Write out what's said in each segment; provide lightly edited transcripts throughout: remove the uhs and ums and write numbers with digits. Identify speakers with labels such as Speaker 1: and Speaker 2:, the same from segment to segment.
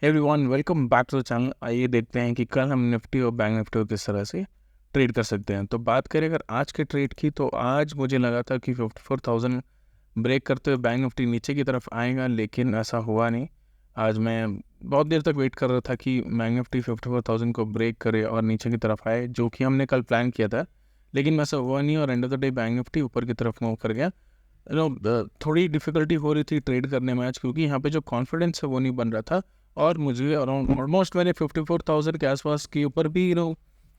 Speaker 1: Everyone welcome back to the channel. आइए देखते हैं कि कल हम निफ्टी और बैंक निफ्टी को किस तरह से ट्रेड कर सकते हैं। तो बात करें अगर आज के ट्रेड की, तो आज मुझे लगा था कि 54,000 ब्रेक करते हुए बैंक निफ्टी नीचे की तरफ आएगा, लेकिन ऐसा हुआ नहीं। आज मैं बहुत देर तक वेट कर रहा था कि बैंक निफ्टी 54,000 को ब्रेक करे और नीचे की तरफ आए, जो कि हमने कल प्लान किया था, लेकिन वैसा हुआ नहीं और end of the day bank Nifty ऊपर की तरफ मूव कर गया। थोड़ी डिफ़िकल्टी हो रही थी ट्रेड करने में आज, क्योंकि यहाँ पे जो कॉन्फिडेंस है वो नहीं बन रहा था। और मुझे अराउंड ऑलमोस्ट मैंने 54,000 के आसपास के ऊपर भी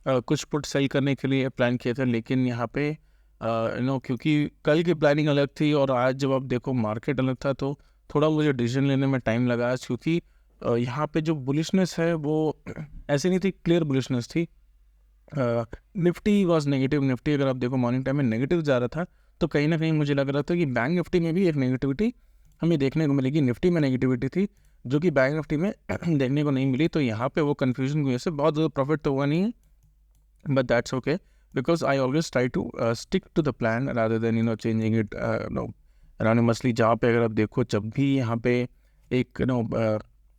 Speaker 1: कुछ पुट सेल करने के लिए प्लान किया था, लेकिन यहाँ पे क्योंकि कल की प्लानिंग अलग थी और आज जब आप देखो मार्केट अलग था, तो थोड़ा मुझे डिसीजन लेने में टाइम लगा आज, क्योंकि यहाँ पे जो बुलिशनेस है वो ऐसी नहीं थी, क्लियर बुलिशनेस थी। Nifty was negative. निफ्टी अगर आप देखो मॉर्निंग टाइम में नेगेटिव जा रहा था, तो कहीं ना कहीं मुझे लग रहा था कि बैंक निफ्टी में भी एक नेगेटिविटी हमें देखने को मिलेगी। निफ्टी में नेगेटिविटी थी जो कि बैंक निफ्टी में देखने को नहीं मिली, तो यहाँ पे वो कन्फ्यूजन की वजह से बहुत ज़्यादा प्रॉफिट तो हुआ नहीं है, but that's okay because I always try to stick to the plan rather than changing it anonymously. जहाँ पे अगर आप देखो जब भी यहाँ पे एक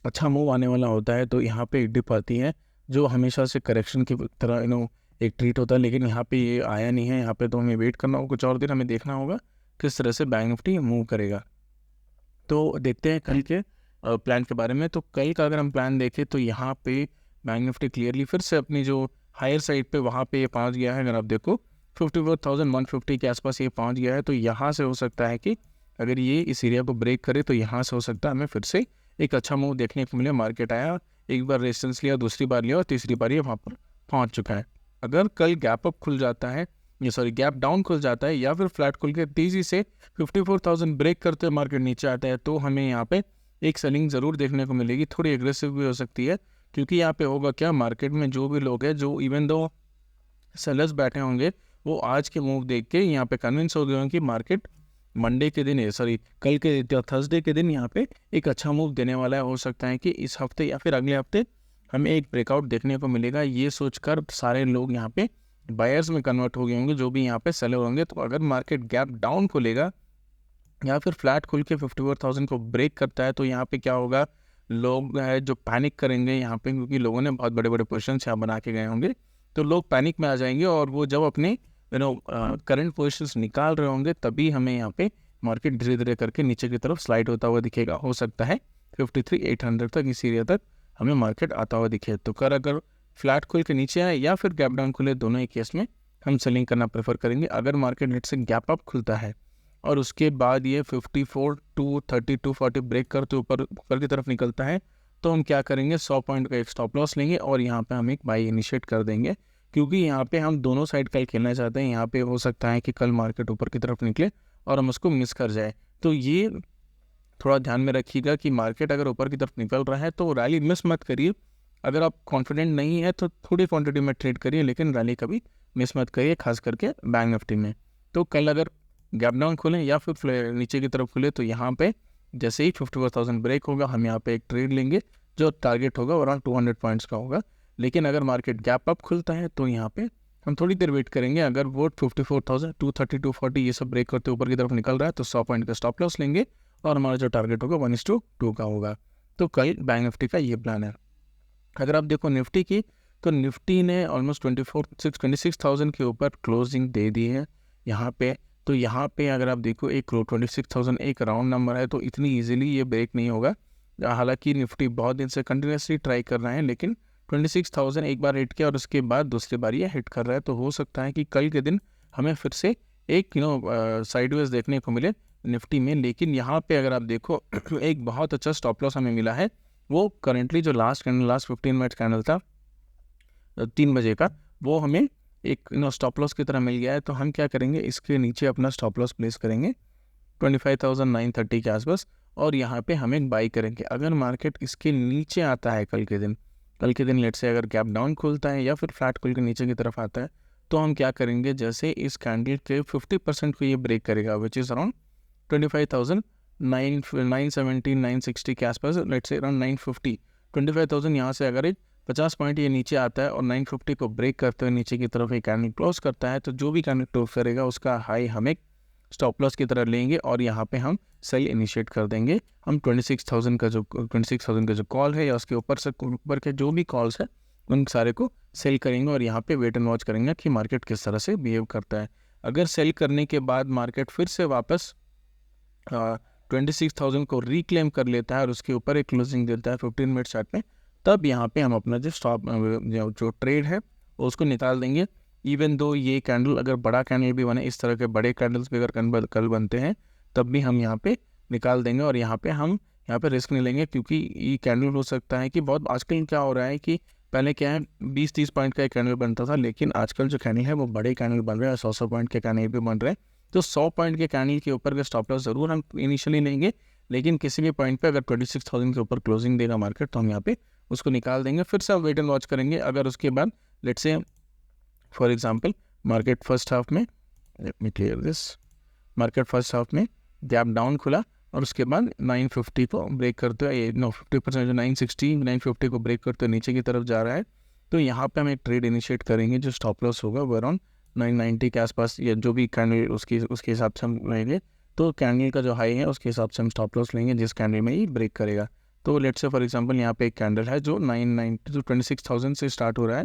Speaker 1: अच्छा मूव आने वाला होता है, तो यहाँ पे एक डिप आती है जो हमेशा से करेक्शन की तरह एक ट्रीट होता है, लेकिन यहाँ पे ये आया नहीं है। यहाँ पे तो हमें वेट करना होगा, कुछ और दिन हमें देखना होगा किस तरह से बैंक निफ्टी मूव करेगा। तो देखते हैं कल के प्लान के बारे में। तो कल का अगर हम प्लान देखें, तो यहाँ पे बैंक निफ्टी क्लियरली फिर से अपनी जो हायर साइड पे वहाँ पे ये पहुँच गया है। अगर आप देखो 54,150 के आसपास ये पहुँच गया है, तो यहाँ से हो सकता है कि अगर ये इस एरिया को ब्रेक करे, तो यहाँ से हो सकता है हमें फिर से एक अच्छा मूव देखने को मिले। मार्केट आया, एक बार रेजिस्टेंस लिया, दूसरी बार लिया और तीसरी बार ये वहाँ पर पहुँच चुका है। अगर कल गैप अप खुल जाता है, ये सॉरी गैप डाउन खुल जाता है, या फिर फ्लैट खुल के तेज़ी से 54,000 ब्रेक करते हुए मार्केट नीचे आता है, तो हमें यहाँ पे एक सेलिंग ज़रूर देखने को मिलेगी। थोड़ी एग्रेसिव भी हो सकती है, क्योंकि यहाँ पे होगा क्या, मार्केट में जो भी लोग हैं, जो इवन दो सेलर्स बैठे होंगे, वो आज के मूव देख के यहाँ पे कन्विंस हो गए होंगे कि मार्केट मंडे के दिन कल के थर्सडे के दिन यहाँ पे एक अच्छा मूव देने वाला है। हो सकता है कि इस हफ्ते या फिर अगले हफ्ते हमें एक ब्रेकआउट देखने को मिलेगा। ये सोचकर सारे लोग यहाँ पे बायर्स में कन्वर्ट हो गए होंगे, जो भी यहाँ पे सेलर होंगे। तो अगर मार्केट गैप डाउन खुलेगा या फिर फ्लैट खुल के 54,000 को ब्रेक करता है, तो यहाँ पे क्या होगा, लोग है जो पैनिक करेंगे यहाँ पे, क्योंकि लोगों ने बहुत बड़े बड़े पोजिशन यहाँ बना के गए होंगे, तो लोग पैनिक में आ जाएंगे और वो जब अपने करंट पोजिशंस निकाल रहे होंगे, तभी हमें यहाँ पे मार्केट धीरे धीरे करके नीचे की तरफ स्लाइड होता हुआ दिखेगा। हो सकता है 53,800 तक, इस एरिया तक हमें मार्केट आता हुआ दिखे। तो अगर फ्लैट खुल के नीचे आए या फिर गैप डाउन खुले, दोनों ही केस में हम सेलिंग करना प्रेफर करेंगे। अगर मार्केट नेट से गैप अप खुलता है और उसके बाद ये 54 टू 30 टू 40 ब्रेक करते ऊपर ऊपर की तरफ निकलता है, तो हम क्या करेंगे, 100 पॉइंट का एक स्टॉप लॉस लेंगे और यहाँ पे हम एक बाई इनिशिएट कर देंगे, क्योंकि यहाँ पे हम दोनों साइड कल खेलना चाहते हैं। यहाँ पे हो सकता है कि कल मार्केट ऊपर की तरफ निकले और हम उसको मिस कर जाए। तो ये थोड़ा ध्यान में रखिएगा कि मार्केट अगर ऊपर की तरफ निकल रहा है तो रैली मिस मत करिए। अगर आप कॉन्फिडेंट नहीं है तो थोड़ी क्वांटिटी में ट्रेड करिए, लेकिन रैली कभी मिस मत करिए, खास करके बैंक निफ्टी में। तो कल अगर गैप डाउन खुलें या फिर नीचे की तरफ खुले, तो यहाँ पे जैसे ही 54,000 ब्रेक होगा, हम यहाँ पे एक ट्रेड लेंगे जो टारगेट होगा अराउंड 200 पॉइंट्स का होगा। लेकिन अगर मार्केट गैप अप खुलता है, तो यहाँ पे हम थोड़ी देर वेट करेंगे। अगर वो 54,000 230 240 ये सब ब्रेक करते ऊपर की तरफ निकल रहा है, तो 100 पॉइंट का स्टॉप लॉस लेंगे और हमारा जो टारगेट होगा 1:2 का होगा। तो कल बैंक निफ्टी का ये प्लान है। अगर आप देखो निफ्टी की, तो निफ्टी ने ऑलमोस्ट 26,000 के ऊपर क्लोजिंग दे दी है यहाँ पे। तो यहाँ पे अगर आप देखो 26,000 एक राउंड नंबर है, तो इतनी इजीली ये ब्रेक नहीं होगा। हालांकि निफ्टी बहुत दिन से कंटिन्यूसली ट्राई कर रहे हैं, लेकिन 26,000 एक बार हिट किया और उसके बाद दूसरी बार ये हिट कर रहा है। तो हो सकता है कि कल के दिन हमें फिर से एक साइडवेज देखने को मिले निफ्टी में। लेकिन यहाँ पे अगर आप देखो एक बहुत अच्छा स्टॉप लॉस हमें मिला है। वो करेंटली जो लास्ट 15 मिनट कैंडल था 3 बजे का, वो हमें एक स्टॉप लॉस की तरह मिल गया है। तो हम क्या करेंगे, इसके नीचे अपना स्टॉप लॉस प्लेस करेंगे 25,930 के आसपास, और यहाँ पे हम एक बाई करेंगे। अगर मार्केट इसके नीचे आता है कल के दिन लेट से अगर गैप डाउन खुलता है या फिर फ्लैट खुल के नीचे की तरफ आता है, तो हम क्या करेंगे, जैसे इस कैंडल के 50% को ये ब्रेक करेगा, विच इज़ अराउंड 25,970 960 के आसपास, लेट से अराउंड 950 25,000 यहाँ से अगर 50 पॉइंट ये नीचे आता है और 950 को ब्रेक करते हुए नीचे की तरफ एक कैंडल क्लोज करता है, तो जो भी कैंडल क्लोज करेगा उसका हाई हम एक स्टॉप लॉस की तरह लेंगे और यहाँ पे हम सेल इनिशिएट कर देंगे। हम 26,000 का जो कॉल है या उसके ऊपर के जो भी कॉल्स है उन सारे को सेल करेंगे और यहाँ पे वेट एंड वॉच करेंगे कि मार्केट किस तरह से बिहेव करता है। अगर सेल करने के बाद मार्केट फिर से वापस 26,000 को रिक्लेम कर लेता है और उसके ऊपर एक क्लोजिंग देता है 15 मिनट चार्ट में, तब यहाँ पे हम अपना जो ट्रेड है उसको निकाल देंगे। इवन दो ये कैंडल अगर बड़ा कैंडल भी बने, इस तरह के बड़े कैंडल्स भी अगर कल बनते हैं तब भी हम यहाँ पे निकाल देंगे और यहाँ पे रिस्क नहीं लेंगे, क्योंकि ये कैंडल हो सकता है कि बहुत आजकल क्या हो रहा है कि पहले क्या है 20-30 पॉइंट का एक कैंडल बनता था, लेकिन आजकल जो कैंडल है वो बड़े कैंडल बन रहे हैं, 100 पॉइंट के कैंडल भी बन रहे हैं। तो 100 पॉइंट के कैंडल के ऊपर का स्टॉप लॉस ज़रूर हम इनिशियली लेंगे, लेकिन किसी भी पॉइंट पे अगर 26,000 के ऊपर क्लोजिंग देगा मार्केट तो हम यहाँ पे उसको निकाल देंगे। फिर से हम वेट एंड वॉच करेंगे। अगर उसके बाद let's say for example market first half में, let me clear this, market first half में गैप डाउन खुला और उसके बाद 950 को ब्रेक करते हुए 50% जो 960 950 को ब्रेक करते हुए नीचे की तरफ जा रहा है, तो यहाँ पे हम एक ट्रेड इनिशिएट करेंगे। जो स्टॉप लॉस होगा वो अराउंड 990 के आसपास, या जो भी कैंडल उसके हिसाब से हम लेंगे। तो कैंडल का जो हाई है उसके हिसाब से हम स्टॉप लॉस लेंगे जिस कैंडल में ये ब्रेक करेगा। तो लेट्स से फॉर एग्जांपल यहाँ पे एक कैंडल है जो 26,000 से स्टार्ट हो रहा है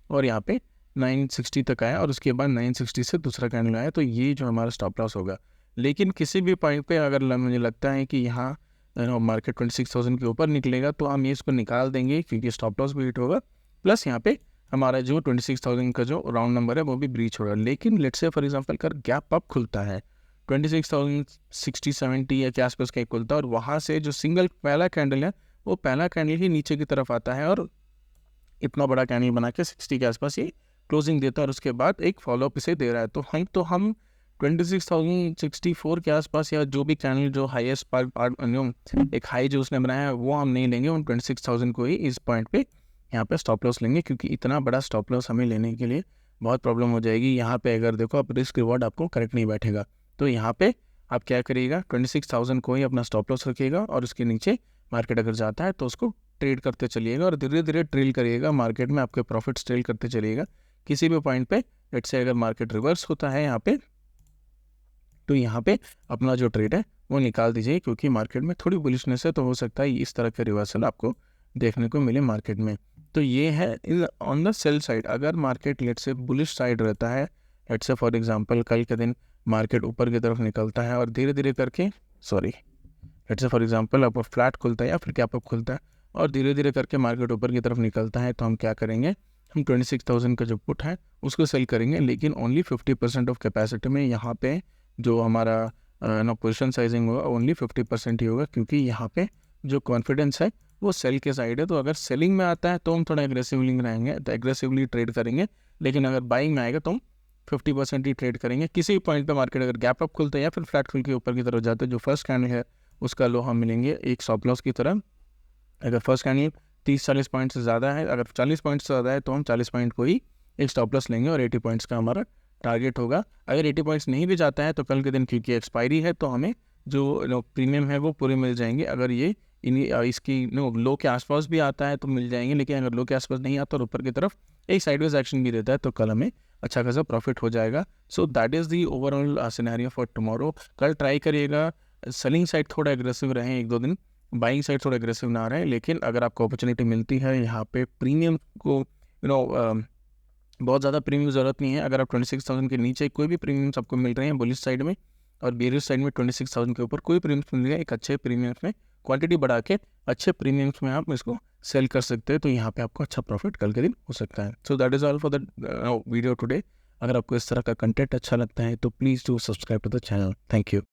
Speaker 1: और यहाँ पे 960 तक आया और उसके बाद 960 से दूसरा कैंडल आया, तो ये जो हमारा स्टॉप लॉस होगा। लेकिन किसी भी पॉइंट पे अगर मुझे लगता है कि यहाँ मार्केट 26,000 के ऊपर निकलेगा तो हम ये इसको निकाल देंगे, क्योंकि स्टॉप लॉस भी हिट होगा, प्लस यहाँ पे हमारा जो 26,000 का जो राउंड नंबर है वो भी ब्रीच होगा। लेकिन लेट्स से फॉर एग्जांपल कर गैप अप खुलता है 26,060-70 या के आसपास का खुलता है और वहाँ से जो सिंगल पहला कैंडल है वो पहला कैंडल ही नीचे की तरफ आता है और इतना बड़ा कैंडल बना के 60 के आसपास ये क्लोजिंग देता है और उसके बाद एक फॉलोअप इसे दे रहा है। तो हम 26,064 के आसपास या जो भी कैंडल जो हाईएस्ट पार्ट एक हाई जो उसने बनाया है वो हम नहीं लेंगे, उन 26,000 को ही इस पॉइंट पे यहाँ पे स्टॉप लॉस लेंगे, क्योंकि इतना बड़ा स्टॉप लॉस हमें लेने के लिए बहुत प्रॉब्लम हो जाएगी। यहाँ पे अगर देखो आप रिस्क रिवॉर्ड आपको करेक्ट नहीं बैठेगा, तो यहाँ पे आप क्या करिएगा 26,000 को ही अपना स्टॉप लॉस रखिएगा और उसके नीचे मार्केट अगर जाता है तो उसको ट्रेड करते चलिएगा और धीरे धीरे ट्रेल करिएगा मार्केट में, आपके प्रॉफिट्स ट्रेल करते चलिएगा। किसी भी पॉइंट पे लेट्स से अगर मार्केट रिवर्स होता है यहाँ पे, तो यहाँ पे अपना जो ट्रेड है वो निकाल दीजिए, क्योंकि मार्केट में थोड़ी बुलिशनेस है तो हो सकता है इस तरह का रिवर्सल आपको देखने को मिले मार्केट में। तो ये है ऑन द सेल साइड। अगर मार्केट लेट से बुलिश साइड रहता है, लेट से फॉर एग्जांपल कल के दिन मार्केट ऊपर की तरफ निकलता है और धीरे धीरे करके लेट से फॉर एग्जांपल आपको फ्लैट खुलता है या फिर कैप अप खुलता है और धीरे धीरे करके मार्केट ऊपर की तरफ निकलता है, तो हम क्या करेंगे, हम 26,000 का जो पुट है उसको सेल करेंगे, लेकिन ओनली 50% ऑफ कैपेसिटी में। यहाँ पे जो हमारा पोजीशन साइजिंग होगा ओनली 50% ही होगा, क्योंकि यहाँ पे जो कॉन्फिडेंस है वो सेल के साइड है। तो अगर सेलिंग में आता है तो हम थोड़ा एग्रेसिवली रहेंगे, तो एग्रेसिवली ट्रेड करेंगे, लेकिन अगर बाइंग में आएगा तो हम 50% ही ट्रेड करेंगे। किसी भी पॉइंट पे मार्केट अगर गैप अप खुलता है या फिर फ्लैट खुल के ऊपर की तरफ जाता है, जो फर्स्ट कैंडल है उसका लो हम मिलेंगे एक स्टॉप लॉस की तरह। अगर फर्स्ट कैंडल 30-40 पॉइंट से ज़्यादा है, अगर 40 पॉइंट से ज़्यादा है तो हम 40 पॉइंट को ही एक स्टॉप लॉस लेंगे और 80 पॉइंट्स का हमारा टारगेट होगा। अगर 80 पॉइंट्स नहीं भी जाता है तो कल के दिन क्योंकि एक्सपायरी है तो हमें जो प्रीमियम है वो पूरे मिल जाएंगे। अगर ये इसकी लो के आसपास भी आता है तो मिल जाएंगे, लेकिन अगर लो के आसपास नहीं आता और ऊपर की तरफ एक साइडवेज एक्शन भी देता है तो कल हमें अच्छा खासा प्रॉफिट हो जाएगा। So that is the overall scenario for tomorrow. कल ट्राई करिएगा सेलिंग साइड थोड़ा एग्रेसिव रहें, 1-2 दिन बाइंग साइड थोड़ा एग्रेसिव ना रहे, लेकिन अगर आपको अपॉर्चुनिटी मिलती है यहाँ पे प्रीमियम को बहुत ज़्यादा प्रीमियम ज़रूरत नहीं है। अगर आप 26,000 के नीचे कोई भी प्रीमियम्स आपको मिल रहे हैं बुलिश साइड में और बेरिश साइड में 26,000 के ऊपर कोई प्रीमियम्स मिल रहा है, एक अच्छे प्रीमियम्स में क्वांटिटी बढ़ा के अच्छे प्रीमियम्स में आप इसको सेल कर सकते हैं, तो यहाँ पे आपको अच्छा प्रॉफिट कल के दिन हो सकता है। So that is all for the video today. अगर आपको इस तरह का कंटेंट अच्छा लगता है तो please do subscribe to the channel. Thank you.